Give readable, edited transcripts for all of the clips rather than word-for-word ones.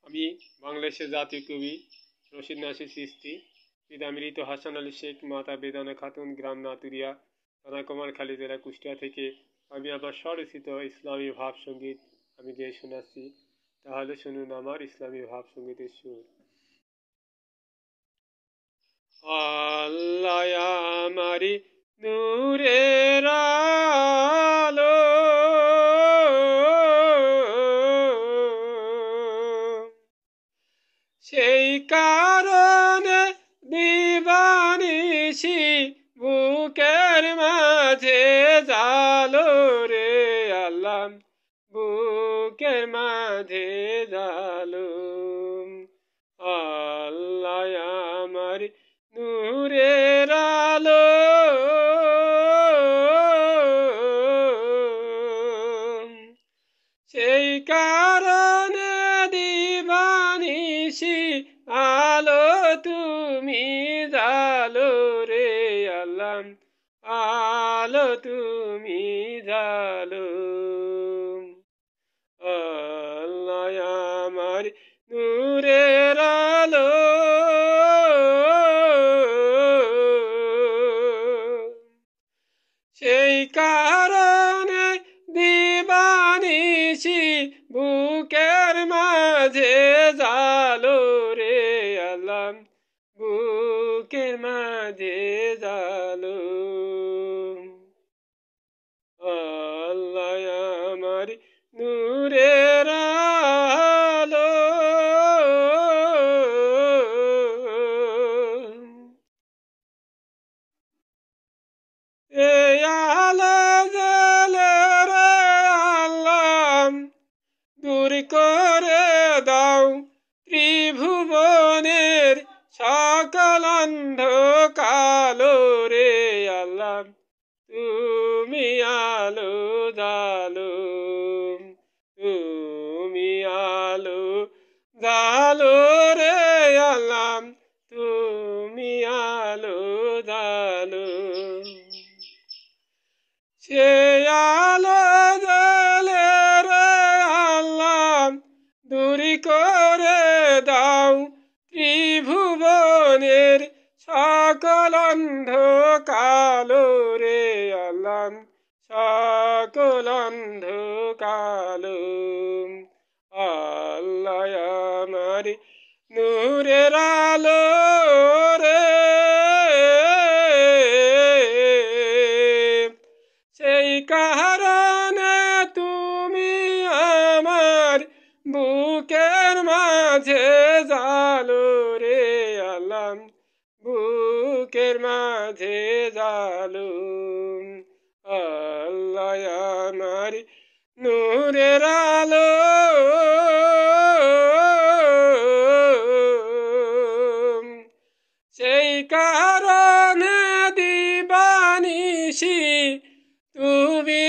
আমি বাংলাদেশের জাতীয় কবি রশিদ নাসির চিশতি, পিতা মৃত হাসান আলী শেখ, মাতা বেদানা খাতুন, গ্রাম নাতুরিয়া, থানা কুমারখালী, জেলা কুষ্টিয়া থেকে আমি আমার স্বরচিত ইসলামী ভাব সঙ্গীত আমি গেয়ে শোনাচ্ছি। তাহলে শুনুন আমার ইসলামী ভাব সঙ্গীতের সুর। আল্লাহ আমারি নূরের আলো, সেই কারণে দিবানিশি বুকের মাঝে জালো রে আল্লাহ, বুকের মাঝে জালো। আল্লাহ আমার নূরের আলো, সেই কারণে দিবানিশি আলো তুমি জালো রে আল্লাহ, আলো তুমি জালো। আল্লাহ আমার নূরের আলো, সেই কারণে দিবানিশি বুকের মাঝে জালো রে আল্লাহ, বুকের মাঝে জালো। আল্লাহ আমার নূরের আলো, এই আলো জ্বলে রে আল্লাহ, দূর করে দাও ত্রিভুবনের সকল অন্ধকালো রে আল্লাহ, তুমি আলো জালো, তুমি আলো জালো রে আল্লাহ, তুমি আলো জালো। সে আলো জ্বলে রে আল্লাহ, দূর করে দাও ত্রিভুবনের সকল অন্ধকালো রে আল্লাহ, সকল অন্ধকালো। আল্লাহ আমার নূরের আলো রে, সেই কারণে তুমি আমার বুকের মাঝে জালো রে আল্লাহ, বুকের মাঝে জালো। আল্লাহ আমার নূরের আলো, সেই কারণে দিবানিশি তুমি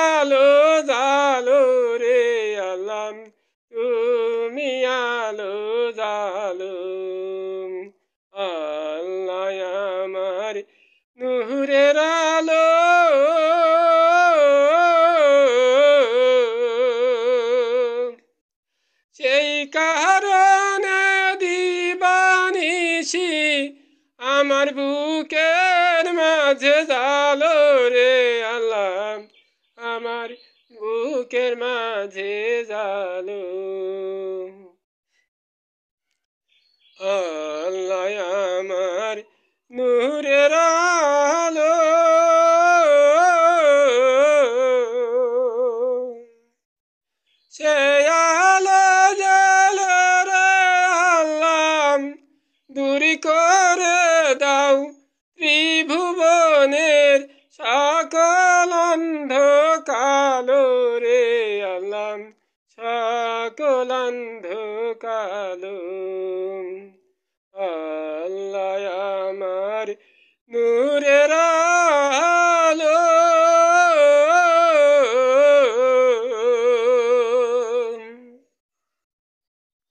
আলো জালো রে আল্লাহ, তুমি আলো জালো। আল্লাহ আমার নূরের আলো, সেই কারণে দিবানিশি আমার বুকের মাঝে জালো রে আল্লাহ, আমার বুকের মাঝে জালো। আল্লাহ আমার নূরের আলো, সে আলো জ্বলে রে আল্লাহ, দূর করে দাও ত্রিভুবনের সকল অন্ধকালো রে আল্লাহ, সকল অন্ধকালো। আল্লাহ আমার নূর